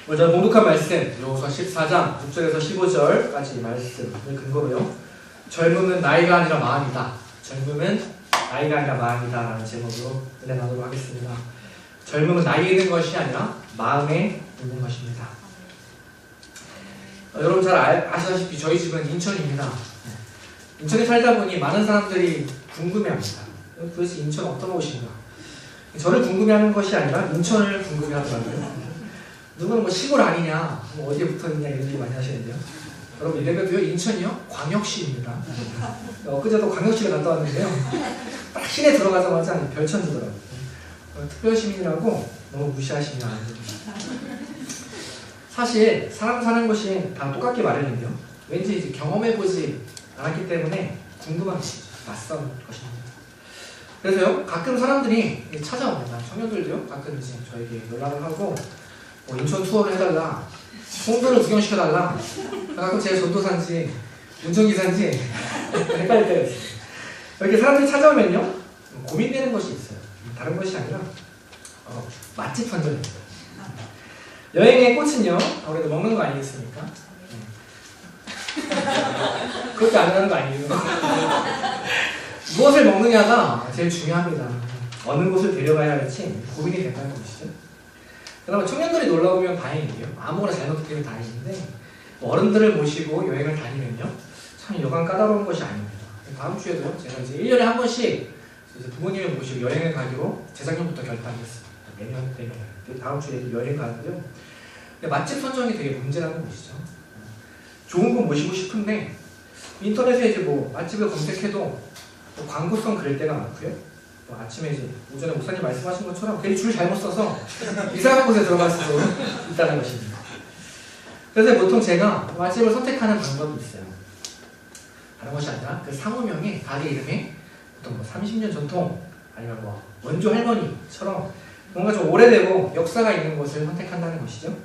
먼저 봉독한 말씀, 요서 14장 6절에서 15절까지 말씀을 근거로요. 젊음은 나이가 아니라 마음이다. 젊음은 나이가 아니라 마음이다 라는 제목으로 은혜 나누도록 하겠습니다. 젊음은 나이에 있는 것이 아니라 마음에 있는 것입니다. 여러분 잘 아시다시피 저희 집은 인천입니다. 인천에 살다 보니 많은 사람들이 궁금해합니다. 도대체 인천 어떤 곳인가? 저를 궁금해하는 것이 아니라 인천을 궁금해하더라고요. 누구는 뭐 시골 아니냐, 뭐 어디에 붙어있냐 이런 얘기 많이 하시는데요. 여러분 이래봬도요, 인천이요 광역시입니다. 엊그제도 광역시를 갔다 왔는데요, 딱 시내 들어가자마자 별천 주더라고요. 특별시민이라고 너무 무시하시면 안 됩니다. 사실 사람 사는 것이 다 똑같게 마련인데요, 왠지 이제 경험해보지 않았기 때문에 궁금한 것이죠. 낯선 것입니다. 그래서요, 가끔 사람들이 찾아옵니다. 청년들도요, 가끔 이제 저에게 연락을 하고 인천 투어를 해달라, 송도를 구경시켜달라, 가끔 제가 전도사인지 운전기사인지 헷갈릴 때가 있어요. 이렇게 사람들이 찾아오면요, 고민되는 것이 있어요. 다른 것이 아니라 맛집 선정입니다. 여행의 꽃은요, 아무래도 먹는 거 아니겠습니까? 그렇게 안 하는 거 아니에요. 무엇을 먹느냐가 제일 중요합니다. 어느 곳을 데려가야 할지 고민이 된다는 것이죠. 그다음에 청년들이 놀러 오면 다행이에요. 아무거나 잘 먹기면 다행인데, 어른들을 모시고 여행을 다니면요, 참 여간 까다로운 것이 아닙니다. 다음 주에도 제가 이제 1년에 한 번씩 이제 부모님을 모시고 여행을 가기로 재작년부터 결단했습니다. 매년 다음 주에 여행 가는데요. 맛집 선정이 되게 문제라는 것이죠. 좋은 거 모시고 싶은데 인터넷에 이제 뭐 맛집을 검색해도 광고성 그럴 때가 많고요. 아침에 이제 오전에 목사님 말씀하신 것처럼 괜히 줄 잘못 써서 이상한 곳에 들어갈 수도 있다는 것입니다. 그래서 보통 제가 맛집을 선택하는 방법이 있어요. 다른 것이 아니라 그 상호명에, 가게 이름에 보통 뭐 30년 전통, 아니면 뭐 원조 할머니처럼 뭔가 좀 오래되고 역사가 있는 곳을 선택한다는 것이죠.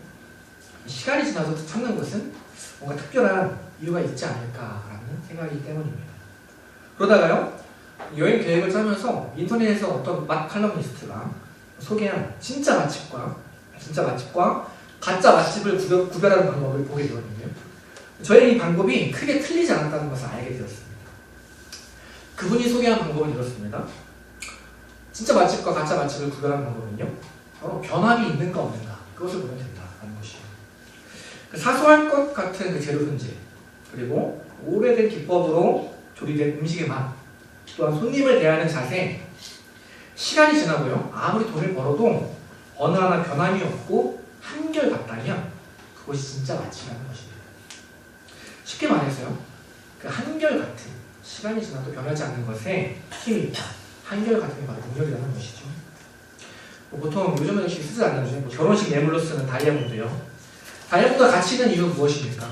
시간이 지나서 찾는 곳은 뭔가 특별한 이유가 있지 않을까라는 생각이기 때문입니다. 그러다가요, 여행 계획을 짜면서 인터넷에서 어떤 맛 칼럼니스트가 소개한 진짜 맛집과 가짜 맛집을 구별하는 방법을 보게 되었는데요, 저희는 이 방법이 크게 틀리지 않았다는 것을 알게 되었습니다. 그분이 소개한 방법은 이렇습니다. 진짜 맛집과 가짜 맛집을 구별하는 방법은요, 변함이 있는가 없는가, 그것을 보면 된다는 것이에요. 사소할 것 같은 그 재료 손질, 그리고 오래된 기법으로 조리된 음식의 맛, 또한 손님을 대하는 자세, 시간이 지나고요, 아무리 돈을 벌어도 어느 하나 변함이 없고 한결같다면 그것이 진짜 맛집이라는 것입니다. 쉽게 말해서요, 그 한결같은, 시간이 지나도 변하지 않는 것에 힘이 있다. 한결같은 게 바로 능력이라는 것이죠. 보통 요즘은 역시 쓰지 않는 결혼식 예물로 쓰는 다이아몬드요. 다이아몬드가 가치 있는 이유는 무엇입니까?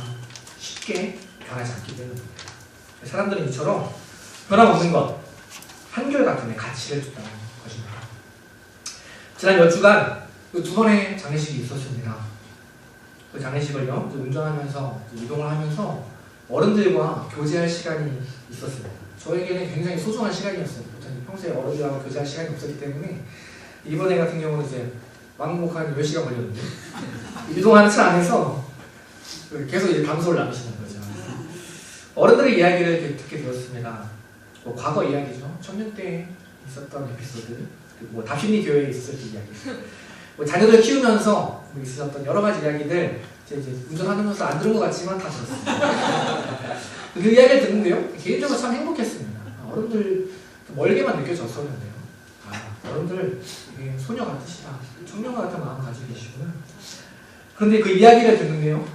쉽게 변하지 않기 때문입니다. 사람들은 이처럼 변함없는 것, 한결같은 가치를 줬다는 것입니다. 지난 몇 주간 두 번의 장례식이 있었습니다. 그 장례식을요, 운전하면서 이동을 하면서 어른들과 교제할 시간이 있었습니다. 저에게는 굉장히 소중한 시간이었어요. 평소에 어른들하고 교제할 시간이 없었기 때문에 이번에 같은 경우는 이제 왕복한 10시간 걸렸는데 이동하는 차 안에서 계속 이제 감소를 나누시는 거죠. 어른들의 이야기를 듣게 되었습니다. 뭐 과거 이야기죠. 청년 때 있었던 에피소드, 뭐 답심리 교회에 있었을 때 이야기, 뭐 자녀들 키우면서 뭐 있었던 여러 가지 이야기들 이제 운전하면서 안 들은 것 같지만 다 들었습니다. 그 이야기를 듣는데요, 개인적으로 참 행복했습니다. 어른들 멀게만 느껴졌었는데요, 어른들 이게 소녀 같으시다, 청년과 같은 마음 가지고 계시구나. 그런데 그 이야기를 듣는데요,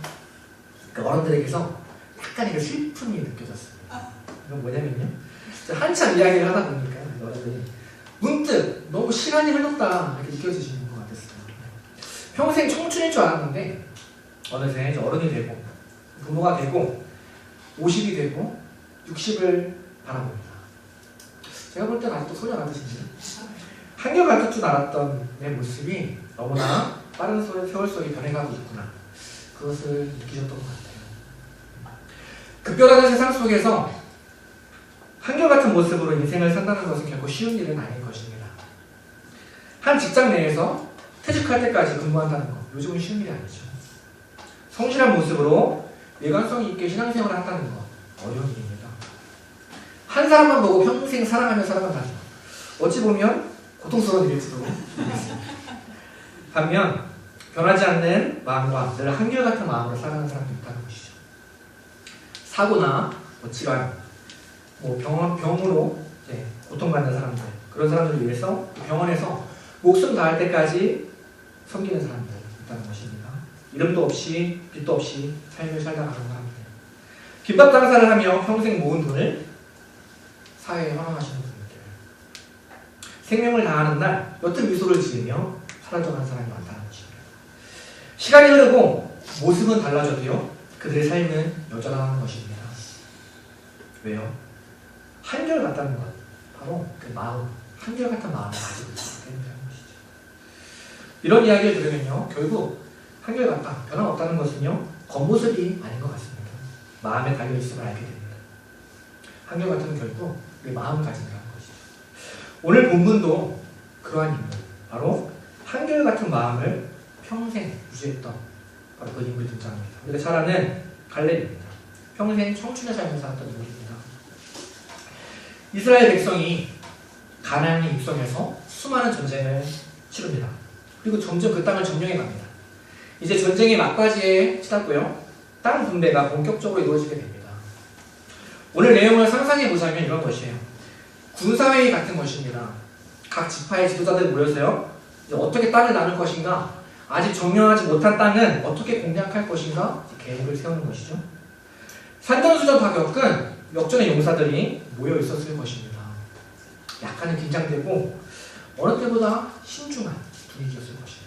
그 어른들에게서 약간의 그 슬픔이 느껴졌습니다. 이건 뭐냐면요, 한참 이야기를 하다 보니까 여러분이 문득 너무 시간이 흘렀다 이렇게 느껴지시는 것 같았어요. 평생 청춘일 줄 알았는데 어느새 이제 어른이 되고 부모가 되고 50이 되고 60을 바라봅니다. 제가 볼 때는 아직도 소녀 같으신데요, 한결같을 줄 알았던 내 모습이 너무나 빠른 세월 속에 변해가고 있구나, 그것을 느끼셨던 것 같아요. 급변하는 세상 속에서 한결같은 모습으로 인생을 산다는 것은 결코 쉬운 일은 아닐 것입니다. 한 직장 내에서 퇴직할 때까지 근무한다는 것, 요즘은 쉬운 일이 아니죠. 성실한 모습으로 일관성 있게 신앙생활을 한다는 것 어려운 일입니다. 한 사람만 보고 평생 사랑하며 살아간다는 것 어찌 보면 고통스러운 일일지도 모르겠습니다. 반면 변하지 않는 마음과 늘 한결같은 마음으로 살아가는 사람도 있다는 것이죠. 사고나 질환, 병으로 고통받는 사람들, 그런 사람들을 위해서 병원에서 목숨 다할 때까지 섬기는 사람들 있다는 것입니다. 이름도 없이 빚도 없이 삶을 살다 가는 사람들, 김밥 장사를 하며 평생 모은 돈을 사회에 헌화하시는 분들, 생명을 다하는 날 옅은 미소를 지으며 사라져가는 사람이 많다는 것입니다. 시간이 흐르고 모습은 달라져도요, 그들의 삶은 여전한 것입니다. 왜요? 한결같다는 것, 바로 그 마음, 한결같은 마음을 가지고 있기 때문이라는 것이죠. 이런 이야기를 들으면요, 결국 한결같다, 변함없다는 것은요, 겉모습이 아닌 것 같습니다. 마음에 달려있음을 알게 됩니다. 한결같은 결국 우리 마음가짐이라는 것이죠. 오늘 본문도 그러한 인물, 바로 한결같은 마음을 평생 유지했던 바로 그 인물이 등장합니다. 우리가 잘 아는 갈렙입니다. 평생 청춘의 삶을 살았던 인물입니다. 이스라엘 백성이 가나안에 입성해서 수많은 전쟁을 치릅니다. 그리고 점점 그 땅을 점령해 갑니다. 이제 전쟁의 막바지에 치닫고요, 땅 분배가 본격적으로 이루어지게 됩니다. 오늘 내용을 상상해 보자면 이런 것이에요. 군사회의 같은 것입니다. 각 지파의 지도자들 모여서요, 이제 어떻게 땅을 나눌 것인가, 아직 점령하지 못한 땅은 어떻게 공략할 것인가 계획을 세우는 것이죠. 산전수전 다 겪은 역전의 용사들이 모여 있었을 것입니다. 약간은 긴장되고 어느 때보다 신중한 분위기였을 것입니다.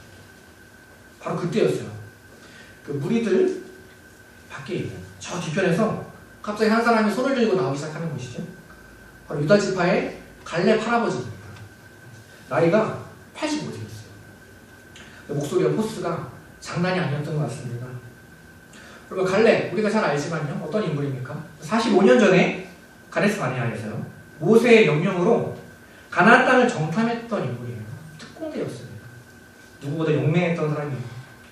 바로 그때였어요. 그 무리들 밖에 있는 저 뒤편에서 갑자기 한 사람이 손을 들고 나오기 시작하는 것이죠. 바로 유다 지파의 갈렙 할아버지입니다. 나이가 85세였어요. 목소리와 포스가 장난이 아니었던 것 같습니다. 그리고 갈렙, 우리가 잘 알지만요, 어떤 인물입니까? 45년 전에 가데스 바네아에서요, 모세의 명령으로 가나안 땅을 정탐했던 인물이에요. 특공대였습니다. 누구보다 용맹했던 사람이에요.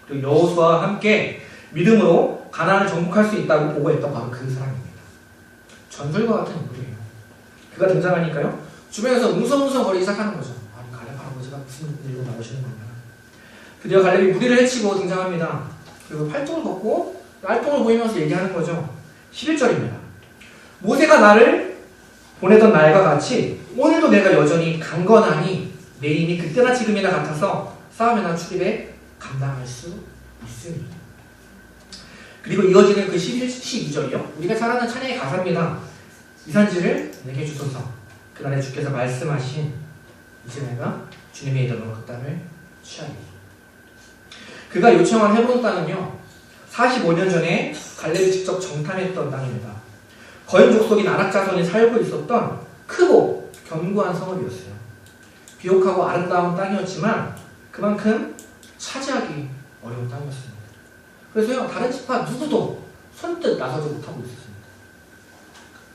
그리고 여호수아와 함께 믿음으로 가나안을 정복할 수 있다고 보고했던 바로 그 사람입니다. 전설과 같은 인물이에요. 그가 등장하니까요, 주변에서 웅성웅성거리기 시작하는 거죠. 아니, 갈렙 할아버지가 무슨 일로 나오시는 건가. 드디어 갈렙이 무리를 해치고 등장합니다. 그리고 팔뚝을 걷고 알통을 보이면서 얘기하는 거죠. 11절입니다. 모세가 나를 보내던 날과 같이 오늘도 내가 여전히 강건하니 내일이 그때나 지금이나 같아서 싸움이나 출입에 감당할 수 있으니. 그리고 이어지는 그 12절이요. 우리가 잘 아는 찬양의 가사입니다. 이 산지를 내게 주소서. 그날에 주께서 말씀하신 이제 내가 주님의 이름으로 그 땅을 취하리. 그가 요청한 헤브론 땅은요, 45년 전에 갈렙이 직접 정탐했던 땅입니다. 거인 족속인 아낙 자손이 살고 있었던 크고 견고한 성읍이었어요. 비옥하고 아름다운 땅이었지만 그만큼 차지하기 어려운 땅이었습니다. 그래서요, 다른 지파 누구도 손뜻 나서지 못하고 있었습니다.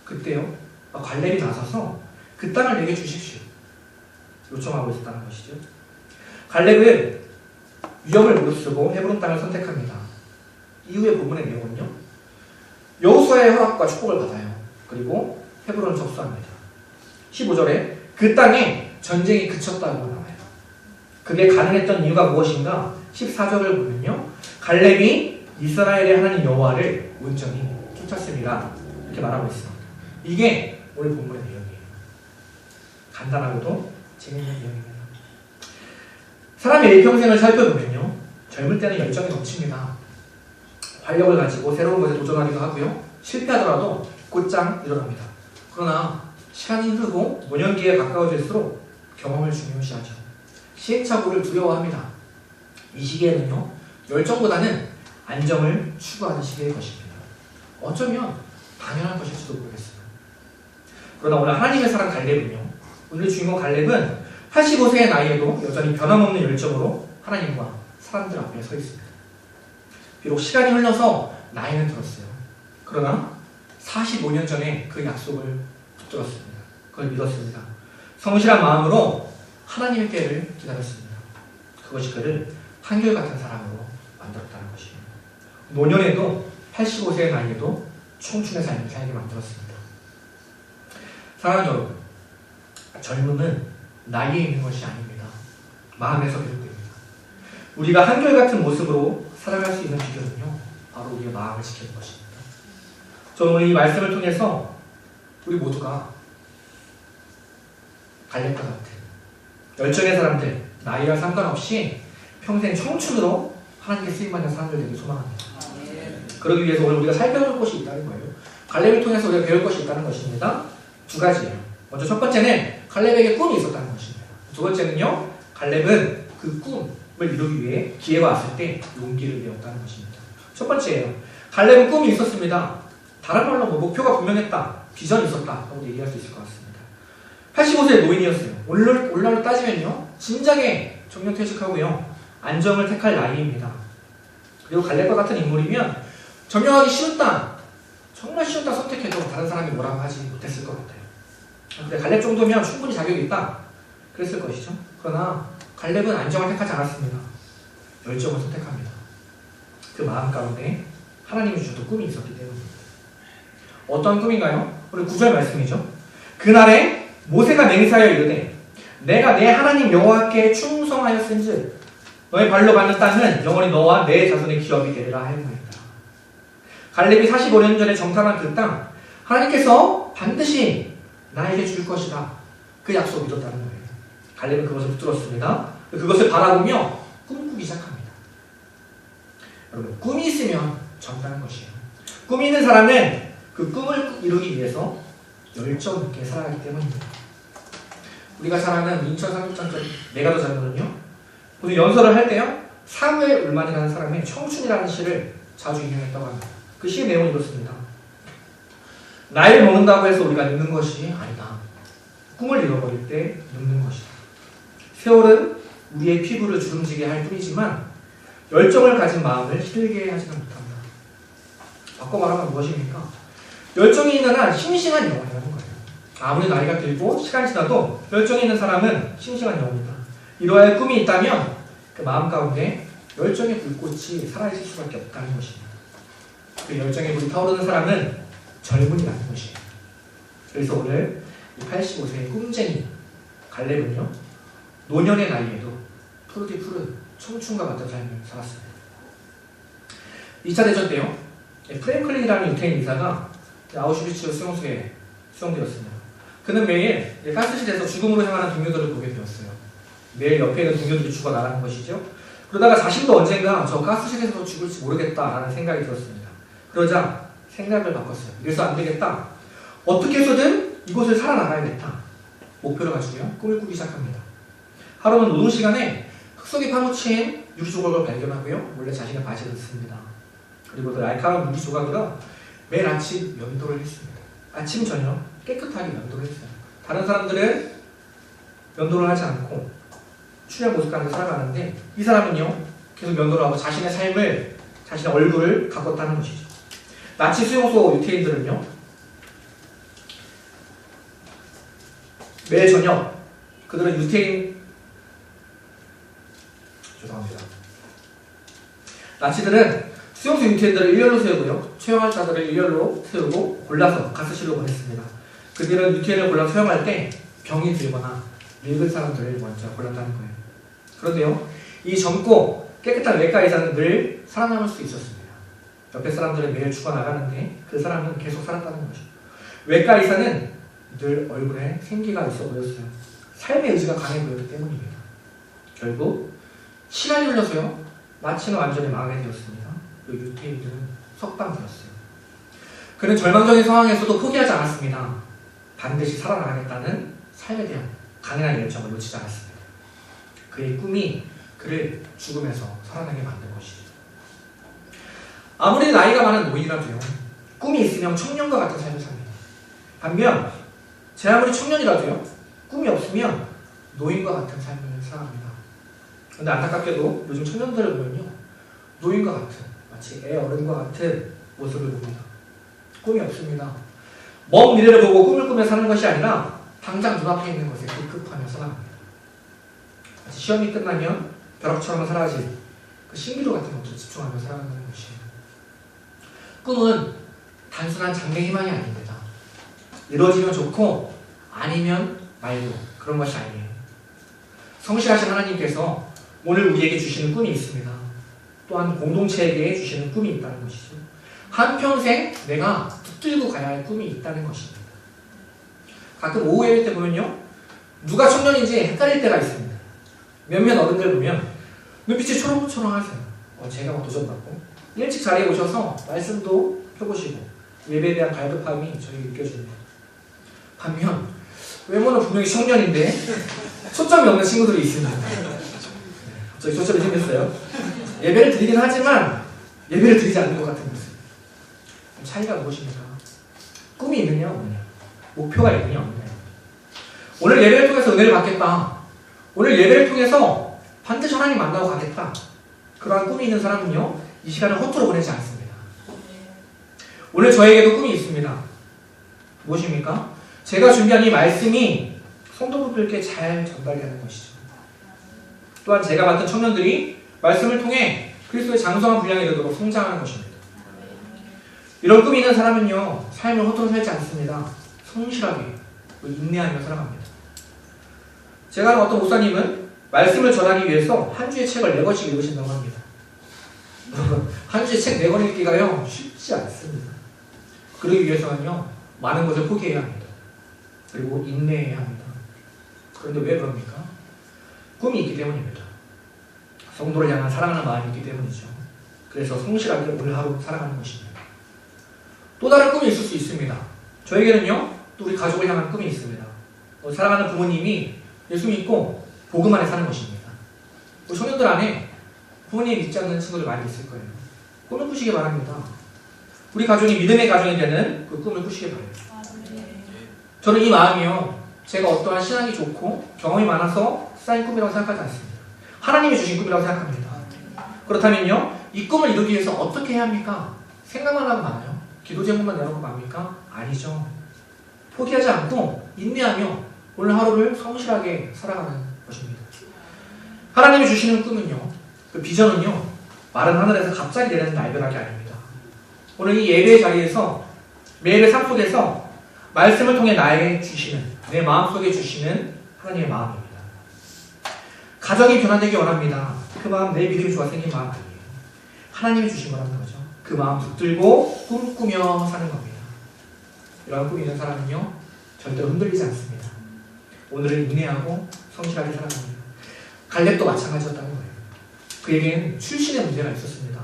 그때요, 갈렙이 나서서 그 땅을 내게 주십시오 요청하고 있었다는 것이죠. 갈렙은 위험을 무릅쓰고 헤브론 땅을 선택합니다. 이후의 부분의 내용은요, 여호수아의 허락과 축복을 받아요. 그리고 헤브론을 접수합니다. 15절에 그 땅에 전쟁이 그쳤다고 나와요. 그게 가능했던 이유가 무엇인가? 14절을 보면요, 갈렙이 이스라엘의 하나님 여호와를 온전히 쫓았습니다. 이렇게 말하고 있습니다. 이게 오늘 본문의 내용이에요. 간단하고도 재미있는 내용입니다. 사람의 일평생을 살펴보면요, 젊을 때는 열정이 넘칩니다. 활력을 가지고 새로운 것에 도전하기도 하고요, 실패하더라도 곧장 일어납니다. 그러나 시간이 흐르고 노년기에 가까워질수록 경험을 중요시하죠. 시행착오를 두려워합니다. 이 시기에는요, 열정보다는 안정을 추구하는 시기일 것입니다. 어쩌면 당연한 것일지도 모르겠어요. 그러나 오늘 하나님의 사랑 갈렙은요, 오늘 주인공 갈렙은 85세의 나이에도 여전히 변함없는 열정으로 하나님과 사람들 앞에 서 있습니다. 비록 시간이 흘러서 나이는 들었어요. 그러나 45년 전에 그 약속을 붙들었습니다. 그걸 믿었습니다. 성실한 마음으로 하나님의 때를 기다렸습니다. 그것이 그를 한결같은 사람으로 만들었다는 것입니다. 노년에도 85세의 나이에도 청춘의 삶을 살게 만들었습니다. 사랑하는 여러분, 젊음은 나이에 있는 것이 아닙니다. 마음에서 비롯됩니다. 우리가 한결같은 모습으로 살아갈 수 있는 비결은요, 바로 우리의 마음을 지키는 것입니다. 저는 오늘 이 말씀을 통해서 우리 모두가 갈렙과 같은 열정의 사람들, 나이와 상관없이 평생 청춘으로 하나님께 쓰임받는 사람들 되길 소망합니다. 그러기 위해서 오늘 우리가 살펴볼 것이 있다는 거예요. 갈렙을 통해서 우리가 배울 것이 있다는 것입니다. 두 가지예요. 먼저 첫 번째는 갈렙에게 꿈이 있었다는 것입니다. 두 번째는요, 갈렙은 그 꿈을 이루기 위해 기회가 왔을 때 용기를 내었다는 것입니다. 첫 번째예요. 갈렙은 꿈이 있었습니다. 다른 말로 목표가 분명했다. 비전이 있었다. 라고 얘기할 수 있을 것 같습니다. 85세의 노인이었어요. 오늘날로 따지면요, 진작에 정년퇴직하고요, 안정을 택할 나이입니다. 그리고 갈렙과 같은 인물이면 점령하기 쉬운 땅, 정말 쉬운 땅 선택해도 다른 사람이 뭐라고 하지 못했을 것 같아요. 근데 갈렙 정도면 충분히 자격이 있다 그랬을 것이죠. 그러나 갈렙은 안정을 택하지 않았습니다. 열정을 선택합니다. 그 마음 가운데 하나님이 주셨던 꿈이 있었기 때문입니다. 어떤 꿈인가요? 오늘 9절 말씀이죠. 그날에 모세가 맹세하여 이르되 내가 내 하나님 여호와께 충성하였은즉 너의 발로 밟는 땅은 영원히 너와 내 자손의 기업이 되리라 하였나이다. 갈렙이 45년 전에 정탐한 그 땅, 하나님께서 반드시 나에게 줄 것이다. 그 약속을 믿었다는 거예요. 갈렙은 그것을 붙들었습니다. 그것을 바라보며 꿈꾸기 시작합니다. 여러분, 꿈이 있으면 전다는 것이에요. 꿈이 있는 사람은 그 꿈을 이루기 위해서 열정 있게 살아가기 때문입니다. 우리가 잘 아는 인천 삼육전전 메가더 장로는요, 오늘 연설을 할 때요, 사무엘 울만이라는 사람의 청춘이라는 시를 자주 인용했다고 합니다. 그 시의 내용이 이렇습니다. 나이를 먹는다고 해서 우리가 늙는 것이 아니다. 꿈을 잃어버릴 때 늙는 것이다. 세월은 우리의 피부를 주름지게 할 뿐이지만 열정을 가진 마음을 시들게 하지는 못한다. 바꿔 말하면 무엇입니까? 열정이 있는 한 싱싱한 영혼이라는 거예요. 아무리 나이가 들고 시간이 지나도 열정이 있는 사람은 싱싱한 영혼이다. 이러한 꿈이 있다면 그 마음 가운데 열정의 불꽃이 살아있을 수밖에 없다는 것입니다. 그 열정의 불이 타오르는 사람은 젊은이라는 것이에요. 그래서 오늘 85세의 꿈쟁이 갈렙은요, 노년의 나이에도 푸르디 푸른 청춘과 같은 삶을 살았습니다. 2차 대전 때요, 프랭클린이라는 유태인 의사가 아우슈비츠 수용소에 수용되었습니다. 그는 매일 가스실에서 죽음으로 향하는 동료들을 보게 되었어요. 매일 옆에 있는 동료들이 죽어나가는 것이죠. 그러다가 자신도 언젠가 저 가스실에서 죽을지 모르겠다라는 생각이 들었습니다. 그러자 생각을 바꿨어요. 그래서 안 되겠다. 어떻게 해서든 이곳을 살아나가야겠다. 목표를 가지고요, 꿈을 꾸기 시작합니다. 하루는 노동 시간에 흙 속에 파묻힌 유리 조각을 발견하고요, 몰래 자신의 바지를 씁니다. 그리고 그 날카로운 유리 조각으로 매일 아침 면도를 했습니다. 아침 저녁 깨끗하게 면도를 했어요. 다른 사람들은 면도를 하지 않고 출혈 모습 가운데 살아가는데 이 사람은요, 계속 면도를 하고 자신의 삶을, 자신의 얼굴을 가꿨다는 것이죠. 나치 수용소 유태인들은요, 매일 저녁 그들은 나치들은 수용소 유태인들을 일렬로 세우고요, 처형할 자들을 일렬로 세우고 골라서 가스실로 보냈습니다. 그들은 유태인을 골라 처형할 때 병이 들거나 늙은 사람들을 먼저 골랐다는 거예요. 그런데요, 이 젊고 깨끗한 외과 의사는 늘 살아남을 수 있었습니다. 옆에 사람들은 매일 죽어나가는데 그 사람은 계속 살았다는 것이죠. 외과 의사는 늘 얼굴에 생기가 있어 보였어요. 삶의 의지가 강해 보였기 때문입니다. 결국 시간이 흘러서요, 나치는 완전히 망하게 되었습니다. 그 유태인들은 석방되었어요. 그는 절망적인 상황에서도 포기하지 않았습니다. 반드시 살아나가겠다는 삶에 대한 강인한 열정을 놓치지 않았습니다. 그의 꿈이 그를 죽음에서 살아나게 만든 것이죠. 아무리 나이가 많은 노인이라도요, 꿈이 있으면 청년과 같은 삶을 삽니다. 반면 제 아무리 청년이라도요, 꿈이 없으면 노인과 같은 삶을 살아갑니다. 그런데 안타깝게도 요즘 청년들을 보면요, 노인과 같은, 마치 애 어른과 같은 모습을 봅니다. 꿈이 없습니다. 먼 미래를 보고 꿈을 꾸며 사는 것이 아니라 당장 눈앞에 있는 것에 급급하며 살아갑니다. 마치 시험이 끝나면 벼락처럼 사라진 그 신기루 같은 것들을 집중하며 살아가는 것이에요. 꿈은 단순한 장래 희망이 아닙니다. 이루어지면 좋고 아니면 말고 그런 것이 아니에요. 성실하신 하나님께서 오늘 우리에게 주시는 꿈이 있습니다. 또한 공동체에게 주시는 꿈이 있다는 것이죠. 한평생 내가 붙들고 가야 할 꿈이 있다는 것입니다. 가끔 오후 예배 때 보면요, 누가 청년인지 헷갈릴 때가 있습니다. 몇몇 어른들 보면 눈빛이 초롱초롱하세요. 제가 막 도전받고 일찍 자리에 오셔서 말씀도 펴보시고 예배에 대한 갈급함이 저희 느껴집니다. 반면 외모는 분명히 청년인데 초점이 없는 친구들이 있습니다. 저희 초점이 생겼어요. 예배를 드리긴 하지만 예배를 드리지 않는 것 같은 모습. 차이가 무엇입니까? 꿈이 있느냐 없느냐, 목표가 있느냐 없느냐. 오늘 예배를 통해서 은혜를 받겠다, 오늘 예배를 통해서 반드시 하나님 만나고 가겠다, 그러한 꿈이 있는 사람은요 이 시간을 허투루 보내지 않습니다. 오늘 저에게도 꿈이 있습니다. 무엇입니까? 제가 준비한 이 말씀이 성도분들께 잘 전달되는 것이죠. 또한 제가 맡은 청년들이 말씀을 통해 그리스도의 장성한 분량에 이르도록 성장하는 것입니다. 이런 꿈이 있는 사람은요 삶을 허투루 살지 않습니다. 성실하게 인내하며 살아갑니다. 제가 아는 어떤 목사님은 말씀을 전하기 위해서 한 주의 책을 4권씩 읽으신다고 합니다. 한 주의 책 4권 읽기가요 쉽지 않습니다. 그러기 위해서는요 많은 것을 포기해야 합니다. 그리고 인내해야 합니다. 그런데 왜 그럽니까? 꿈이 있기 때문입니다. 성도를 향한 사랑하는 마음이 있기 때문이죠. 그래서 성실하게 오늘 하루 살아가는 것입니다. 또 다른 꿈이 있을 수 있습니다. 저에게는요 또 우리 가족을 향한 꿈이 있습니다. 사랑하는 부모님이 예수 믿고 복음 안에 사는 것입니다. 우리 청년들 안에 부모님 믿지 않는 친구들 많이 있을 거예요. 꿈을 꾸시기 바랍니다. 우리 가족이 믿음의 가정이 되는 그 꿈을 꾸시기 바랍니다. 저는 이 마음이요 제가 어떠한 신앙이 좋고 경험이 많아서 쌓인 꿈이라고 생각하지 않습니다. 하나님이 주신 꿈이라고 생각합니다. 그렇다면요 이 꿈을 이루기 위해서 어떻게 해야 합니까? 생각만 하고 마나요? 기도 제목만 내놓고 맙니까? 아니죠. 포기하지 않고 인내하며 오늘 하루를 성실하게 살아가는 것입니다. 하나님이 주시는 꿈은요 그 비전은요 마른 하늘에서 갑자기 내리는 날벼락이 아닙니다. 오늘 이 예배의 자리에서 매일의 삶 속에서 말씀을 통해 나에게 주시는, 내 마음속에 주시는 하나님의 마음입니다. 가정이 변화되기 원합니다. 그 마음 내 믿음이 좋아 생긴 마음 아니에요. 하나님이 주신 거라는 거죠. 그 마음 붙들고 꿈꾸며 사는 겁니다. 이러한 꿈이 있는 사람은요 절대로 흔들리지 않습니다. 오늘은 인내하고 성실하게 살아갑니다. 갈렙도 마찬가지였다는 거예요. 그에게는 출신의 문제가 있었습니다.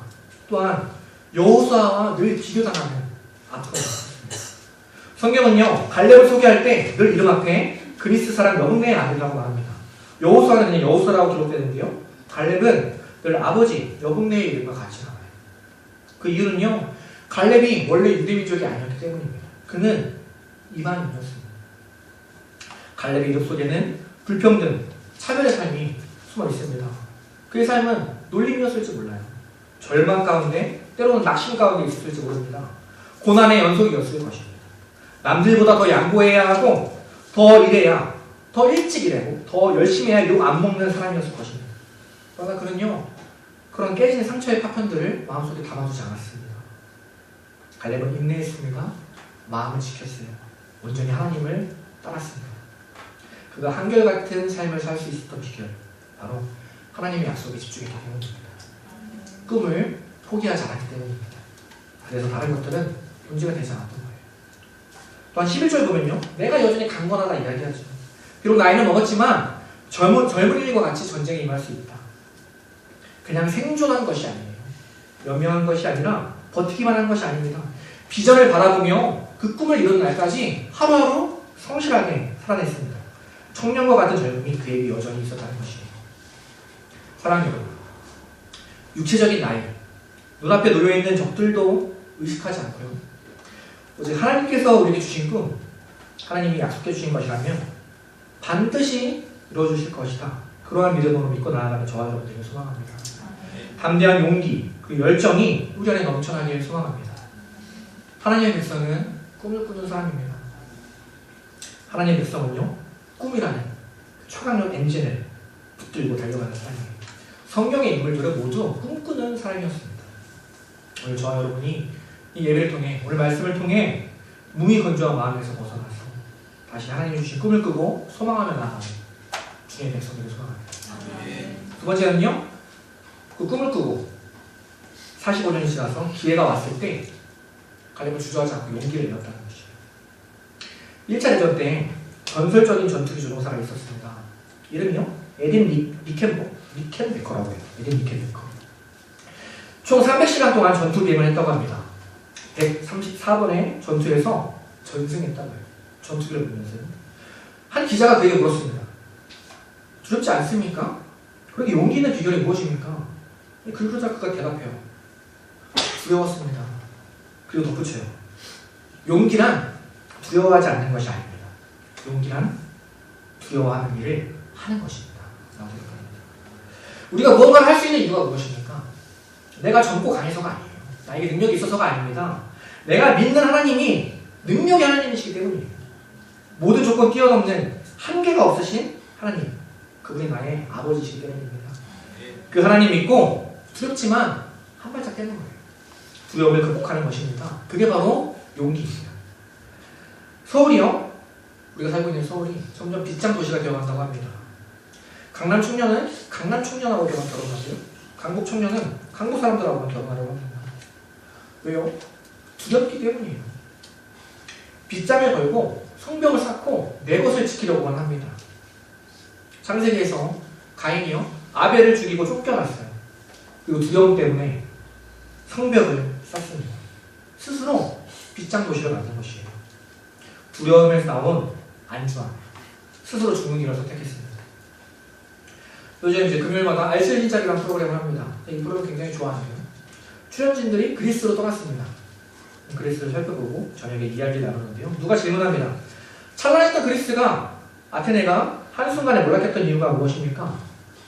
또한 여호수아와 늘 비교당하는 아픔이 있었습니다. 성경은요 갈렙을 소개할 때 늘 이름 앞에 그리스 사람 여분네의 아들이라고 말합니다. 여호수아는 그냥 여호수아라고 기록되는데요 갈렙은 늘 아버지 여분네의 이름과 같이 나와요. 그 이유는요 갈렙이 원래 유대민족이 아니었기 때문입니다. 그는 이방인이었습니다. 갈렙의 이름 속에는 불평등, 차별의 삶이 숨어 있습니다. 그의 삶은 놀림이었을지 몰라요. 절망 가운데, 때로는 낙심 가운데 있었을지 모릅니다. 고난의 연속이었을 것입니다. 남들보다 더 양보해야 하고, 더 일해야, 더 일찍 일하고, 더 열심히 해야 욕 안 먹는 사람이었을 것입니다. 그러나 그는요, 그런 깨진 상처의 파편들을 마음속에 담아두지 않았습니다. 갈렙은 인내했습니다. 마음을 지켰어요. 온전히 하나님을 따랐습니다. 그가 한결같은 삶을 살 수 있었던 비결, 바로 하나님의 약속에 집중했기 때문입니다. 꿈을 포기하지 않았기 때문입니다. 그래서 다른 것들은 문제가 되지 않았던 거예요. 또한 11절 보면요, 내가 여전히 강건하다 이야기하죠. 비록 나이는 먹었지만 젊은이들과 같이 전쟁에 임할 수 있다. 그냥 생존한 것이 아니에요. 연명한 것이 아니라 버티기만 한 것이 아닙니다. 비전을 바라보며 그 꿈을 이룬 날까지 하루하루 성실하게 살아냈습니다. 청년과 같은 젊음이 그에게 여전히 있었다는 것이에요. 사랑하는 여러분, 육체적인 나이, 눈앞에 놓여있는 적들도 의식하지 않고요. 오직 하나님께서 우리에게 주신 꿈, 하나님이 약속해 주신 것이라면 반드시 이루어주실 것이다. 그러한 믿음으로 믿고 나아가는 저와 여러분들을 소망합니다. 담대한 용기, 그 열정이 우리 안에 넘쳐나기를 소망합니다. 하나님의 백성은 꿈을 꾸는 사람입니다. 하나님의 백성은요, 꿈이라는 초강력 엔진을 붙들고 달려가는 사람이에요. 성경의 인물들은 모두 꿈꾸는 사람이었습니다. 오늘 저와 여러분이 이 예배를 통해, 오늘 말씀을 통해 무미 건조한 마음에서 벗어나서 다시 하나님이 주신 꿈을 꾸고 소망하며 나아가는 주님의 백성들을 소망합니다. 두 번째는요, 그 꿈을 꾸고 45년이 지나서 기회가 왔을 때 갈렙은 주저하지 않고 용기를 내었다는 것이에요. 1차 대전 때 전설적인 전투기 조종사가 있었습니다. 이름이요? 에딘 리켄베커라고 해요. 에딘 리켄베커. 총 300시간 동안 전투 비행을 했다고 합니다. 134번의 전투에서 전승했다고 해요. 전투기를 보면서요. 한 기자가 그에게 물었습니다. 두렵지 않습니까? 그렇게 용기 있는 비결이 무엇입니까? 그러자 그가 대답해요. 두려웠습니다. 그리고 덧붙여요. 용기란 두려워하지 않는 것이 아닙니다. 용기란 두려워하는 일을 하는 것입니다. 라고 생각합니다. 우리가 무언가를 할 수 있는 이유가 무엇입니까? 내가 젊고 강해서가 아니에요. 나에게 능력이 있어서가 아닙니다. 내가 믿는 하나님이 능력의 하나님이시기 때문이에요. 모든 조건 뛰어넘는 한계가 없으신 하나님, 그분이 나의 아버지시기 때문입니다. 그 하나님 믿고 두렵지만 한 발짝 떼는 거예요. 두려움을 극복하는 것입니다. 그게 바로 용기입니다. 서울이요, 우리가 살고 있는 서울이 점점 빗장 도시가 되어간다고 합니다. 강남 청년은 강남 청년하고 결혼하고요, 강북 청년은 강북 사람들하고만 결혼하려고 합니다. 왜요? 두렵기 때문이에요. 빗장을 걸고 성벽을 쌓고 내 것을 지키려고만 합니다. 창세기에서 가인이요, 아벨을 죽이고 쫓겨났어요. 그리고 두려움 때문에 성벽을 쌓습니다. 스스로 빗장 도시를 만든 것이에요. 두려움에서 나온 안주함, 스스로 죽는 길을 선택했습니다. 요즘 이제 금요일마다 알쓸hin짝이라는 프로그램을 합니다. 이 프로그램 굉장히 좋아하는데요. 출연진들이 그리스로 떠났습니다. 그리스를 살펴보고 저녁에 이야기를 나누는데요. 누가 질문합니다. 찬란했던 그리스가, 아테네가 한순간에 몰락했던 이유가 무엇입니까?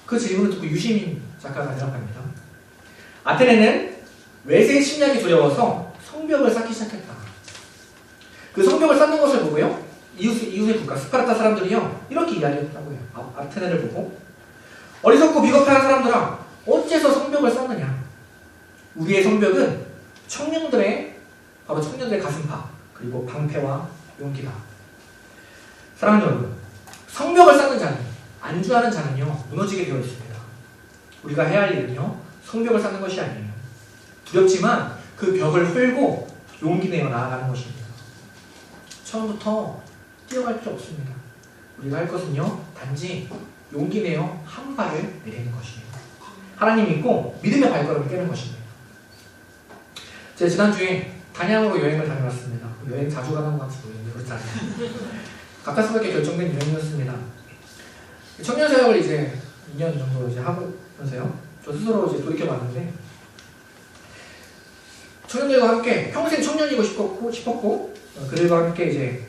그 질문을 듣고 유시민 작가가 대답합니다. 아테네는 외세의 침략이 두려워서 성벽을 쌓기 시작했다. 그 성벽을 쌓는 것을 보고요, 이웃의 국가 스파르타 사람들이요, 이렇게 이야기했다고 해요. 아테네를 보고, 어리석고 비겁한 사람들아, 어째서 성벽을 쌓느냐? 우리의 성벽은 바로 청년들의 가슴팍, 그리고 방패와 용기다. 사랑하는 여러분, 성벽을 쌓는 자는, 안주하는 자는요, 무너지게 되어 있습니다. 우리가 해야 할 일은요, 성벽을 쌓는 것이 아니에요. 두렵지만 그 벽을 헐고 용기 내어 나아가는 것입니다. 처음부터 뛰어갈 필요 없습니다. 우리가 할 것은요, 단지 용기 내어 한 발을 내리는 것이에요. 하나님 믿고 믿음의 발걸음을 떼는 것입니다. 제가 지난주에 단양으로 여행을 다녀왔습니다. 여행 자주 가는 것 같이 보이는데 그렇지 않아요. 가까스럽게 결정된 여행이었습니다. 청년 사역을 이제 2년 정도 이제 하면서요, 저 스스로 이제 돌이켜봤는데, 청년들과 함께 평생 청년이고 싶었고, 그들과 함께 이제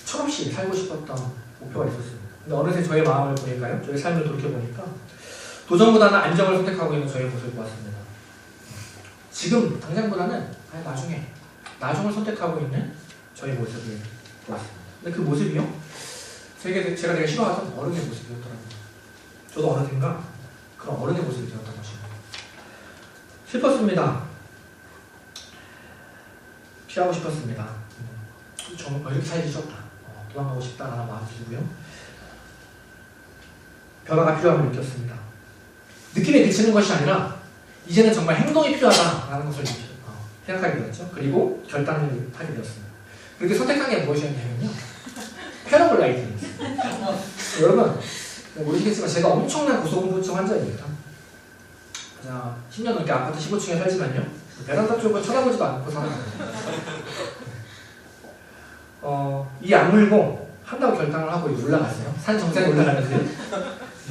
철없이 살고 싶었던 목표가 있었습니다. 근데 어느새 저의 마음을 보니까요, 저의 삶을 돌이켜보니까 도전보다는 안정을 선택하고 있는 저의 모습을 보았습니다. 지금 당장보다는 나중을 선택하고 있는 저의 모습을 보았습니다. 근데 그 모습이요, 제가 되게 싫어하던 어른의 모습이었더라고요. 저도 어느샌가 그런 어른의 모습이 되었던 것입니다. 슬펐습니다. 피하고 싶었습니다. 정말 이렇게 살기 싫었다. 도망가고 싶다라는 마음이 들고요. 변화가 필요함을 느꼈습니다. 느낌에 그치는 것이 아니라 이제는 정말 행동이 필요하다라는 것을 생각하게 되었죠. 그리고 결단을 하게 되었습니다. 그렇게 선택한 게 무엇이었냐면요, 패러글라이딩이었습니다. 여러분 모르시겠지만 제가 엄청난 고소공포증 환자입니다. 10년 넘게 아파트 15층에 살지만요, 베란다 쪽을 쳐다보지도 않고 살아갑니다. 이 악물고 한다고 결단을 하고 올라갔어요. 산 정상에 올라가는데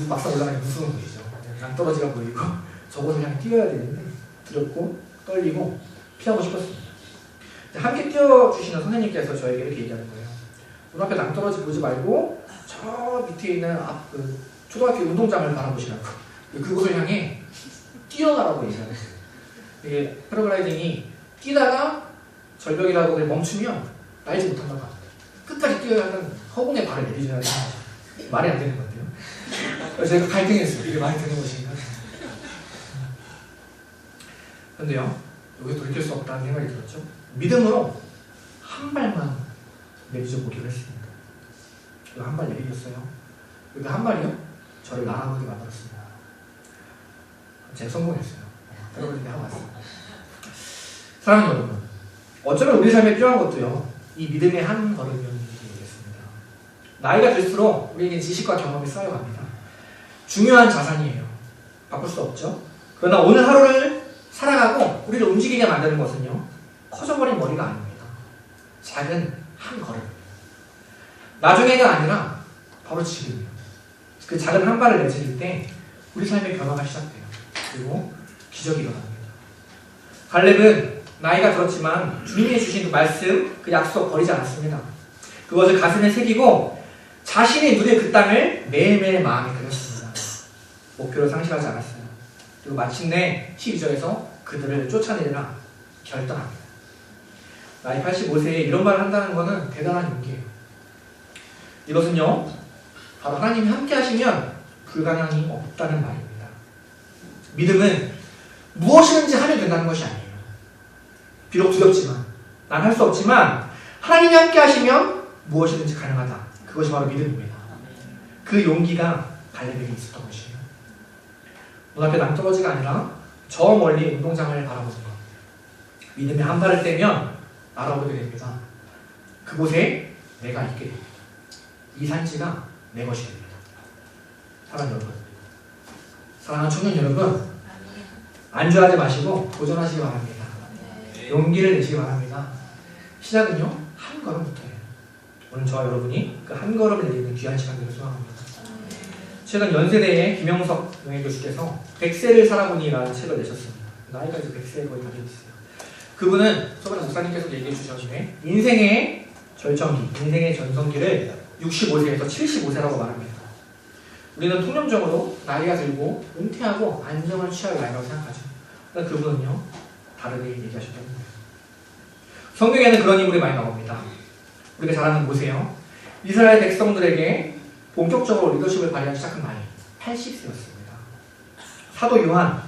막상 올라가니 무서운 보이죠. 낭떠러지가 보이고 저곳을 향해 뛰어야 되는데 두렵고 떨리고 피하고 싶었습니다. 함께 뛰어주시는 선생님께서 저에게 이렇게 얘기하는 거예요. 눈앞에 낭떠러지 보지 말고 저 밑에 있는 초등학교 운동장을 바라보시라고, 그곳을 향해 뛰어가라고 얘기하는 거예요. 이게 패러글라이딩이 뛰다가 절벽이라도 멈추면 날지 못한다고 합니다. 끝까지 뛰어야 하는 허공에 발을 내리셔야 하는 거죠. 말이 안 되는 것 같아요. 그래서 제가 갈등했어요. 이게 말이 되는 것인가. 그런데요, 여기서 돌이킬 수 없다는 생각이 들었죠. 믿음으로 한 발만 내리쳐 보기로 했습니다. 이거 한 발 내리겠어요. 여기 한 발이요? 저를 나아가게 만들었습니다. 제가 성공했어요. 여러분들이 하고 왔어요. 사랑하는 여러분, 어쩌면 우리 삶에 필요한 것도요, 이 믿음의 한 걸음이었습니다. 나이가 들수록 우리에게 지식과 경험이 쌓여갑니다. 중요한 자산이에요. 바꿀 수 없죠. 그러나 오늘 하루를 살아가고 우리를 움직이게 만드는 것은요, 커져버린 머리가 아닙니다. 작은 한 걸음. 나중에가 아니라 바로 지금이요. 그 작은 한 발을 내딛을 때 우리 삶의 변화가 시작돼요. 그리고 기적이 일어납니다. 갈렙은 나이가 들었지만 주님이 주신 그 말씀, 그 약속 버리지 않았습니다. 그것을 가슴에 새기고 자신의 눈에 그 땅을 매일매일 마음에 그렸습니다. 목표를 상실하지 않았어요. 그리고 마침내 12절에서 그들을 쫓아내리라 결단합니다. 나이 85세에 이런 말을 한다는 것은 대단한 용기예요. 이것은요, 바로 하나님이 함께 하시면 불가능이 없다는 말입니다. 믿음은 무엇이든지 하면 된다는 것이 아니에요. 비록 두렵지만, 난 할 수 없지만 하나님이 함께 하시면 무엇이든지 가능하다. 그것이 바로 믿음입니다. 그 용기가 갈렙에게 있었던 것이에요. 눈앞에 낭떠러지가 아니라 저 멀리 운동장을 바라보는 것. 믿음의 한 발을 떼면 알아보게 됩니다. 그곳에 내가 있게 됩니다. 이 산지가 내 것이 됩니다. 사랑하는 여러분, 사랑하는 청년 여러분, 안주하지 마시고 도전하시기 바랍니다. 용기를 내시기 바랍니다. 시작은요, 한 걸음부터예요. 오늘 저와 여러분이 그 한 걸음을 내리는 귀한 시간들을 소망합니다. 최근 연세대의 김영석 명예교수께서 100세를 살아보니라는 책을 내셨습니다. 나이가 이제 100세에 거의 다 되어있어요. 그분은 저번에 목사님께서 얘기해 주셨는데 인생의 절정기, 인생의 전성기를 65세에서 75세라고 말합니다. 우리는 통념적으로 나이가 들고 은퇴하고 안정을 취할 나이라고 생각하죠. 그러나 그분은요, 다르게 얘기하셨던 거예요. 성경에는 그런 인물이 많이 나옵니다. 우리가 잘 아는 모세요. 이스라엘 백성들에게 본격적으로 리더십을 발휘하기 시작한 나이 80세였습니다. 사도 요한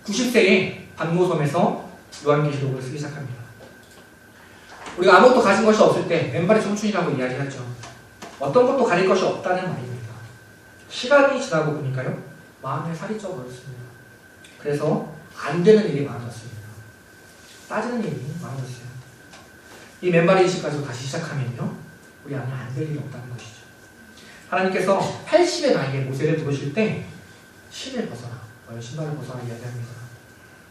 90세에 반모섬에서 요한계시록을 쓰기 시작합니다. 우리가 아무것도 가진 것이 없을 때 왼발의 청춘이라고 이야기하죠. 어떤 것도 가릴 것이 없다는 말입니다. 시간이 지나고 보니까요, 마음에 살이 쪄버렸습니다. 그래서 안 되는 일이 많아졌습니다. 따지는 일이 많아졌어요. 이 맨발의 인식 가지고 다시 시작하면요, 우리 안에 안 될 일이 없다는 것이죠. 하나님께서 80의 나이에 모세를 부르실 때 신을 벗어라, 너의 신발을 벗어라 이야기합니다.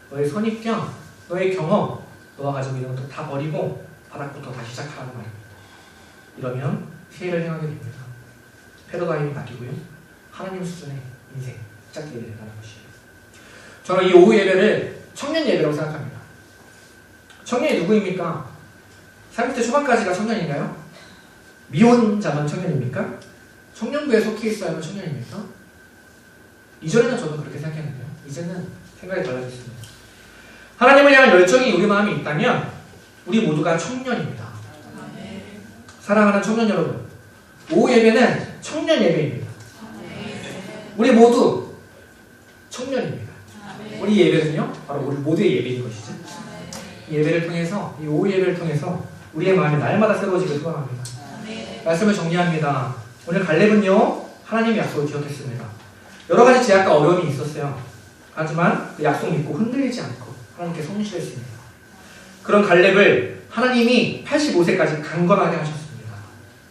너의 선입견, 너의 경험, 너가 가지고 있는 것도 다 버리고 바닥부터 다시 시작하라는 말입니다. 이러면 새해를 행하게 됩니다. 패러다임이 바뀌고요, 하나님 수준의 인생 시작되게 된다는 것이에요. 저는 이 오후 예배를 청년 예배라고 생각합니다. 청년이 누구입니까? 30대 초반까지가 청년인가요? 미혼자만 청년입니까? 청년부에 속해 있어야만 청년입니까? 이전에는 저도 그렇게 생각했는데요, 이제는 생각이 달라졌습니다. 하나님을 향한 열정이 우리 마음에 있다면 우리 모두가 청년입니다. 사랑하는 청년 여러분, 오후 예배는 청년 예배입니다. 우리 모두 청년입니다. 우리 예배는요, 바로 우리 모두의 예배인 것이죠. 이 예배를 통해서, 이 오후 예배를 통해서 우리의 마음이 날마다 새로워지길 소망합니다. 말씀을 정리합니다. 오늘 갈렙은요, 하나님의 약속을 기억했습니다. 여러 가지 제약과 어려움이 있었어요. 하지만 그 약속 믿고 흔들리지 않고 하나님께 성실했습니다. 그런 갈렙을 하나님이 85세까지 강건하게 하셨습니다.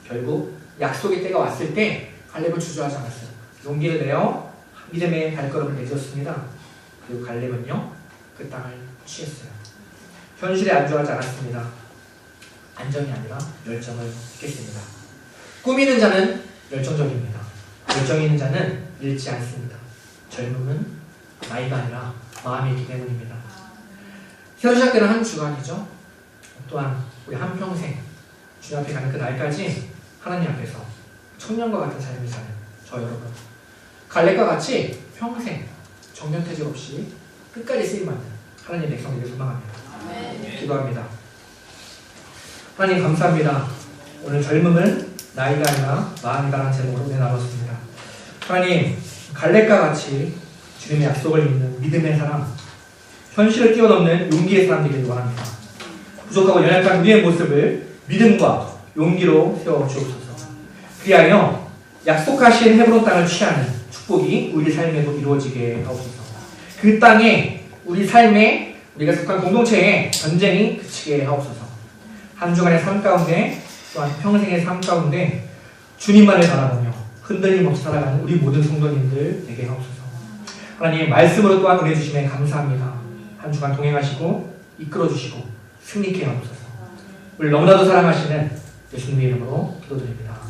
결국 약속의 때가 왔을 때 갈렙은 주저하지 않았어요. 용기를 내어 믿음의 발걸음을 내딛었습니다. 그리고 갈렙은요, 그 땅을 취했어요. 현실에 안주하지 않았습니다. 안정이 아니라 열정을 택했습니다. 꾸미는 자는 열정적입니다. 열정이 있는 자는 잃지 않습니다. 젊음은 나이가 아니라 마음이 있기 때문입니다. 새로 시작되는 한 주간이죠. 또한 우리 한평생 주님 앞에 가는 그 날까지 하나님 앞에서 청년과 같은 삶을 사는 저 여러분, 갈렙과 같이 평생 정년퇴직 없이 끝까지 쓰임받는 하나님 백성들을 소망합니다. 기도합니다. 하나님 감사합니다. 오늘 젊음은 나이가 아니라 마음이라는 제목으로 은혜 나눴습니다. 하나님, 갈렙과 같이 주님의 약속을 믿는 믿음의 사람, 현실을 뛰어넘는 용기의 사람 되기를 원합니다. 부족하고 연약한 우리의 모습을 믿음과 용기로 세워주옵소서. 그리하여 약속하신 헤브론 땅을 취하는 축복이 우리 삶에도 이루어지게 하옵소서. 그 땅에 우리 삶에 우리가 속한 공동체에 전쟁이 그치게 하옵소서. 한 주간의 삶 가운데 또한 평생의 삶 가운데 주님만을 바라보며 흔들림 없이 살아가는 우리 모든 성도님들 되게 하옵소서. 하나님 말씀으로 또한 은혜 주심에 감사합니다. 한 주간 동행하시고 이끌어주시고 승리케 하옵소서. 우리 너무나도 사랑하시는 예수님의 이름으로 기도드립니다.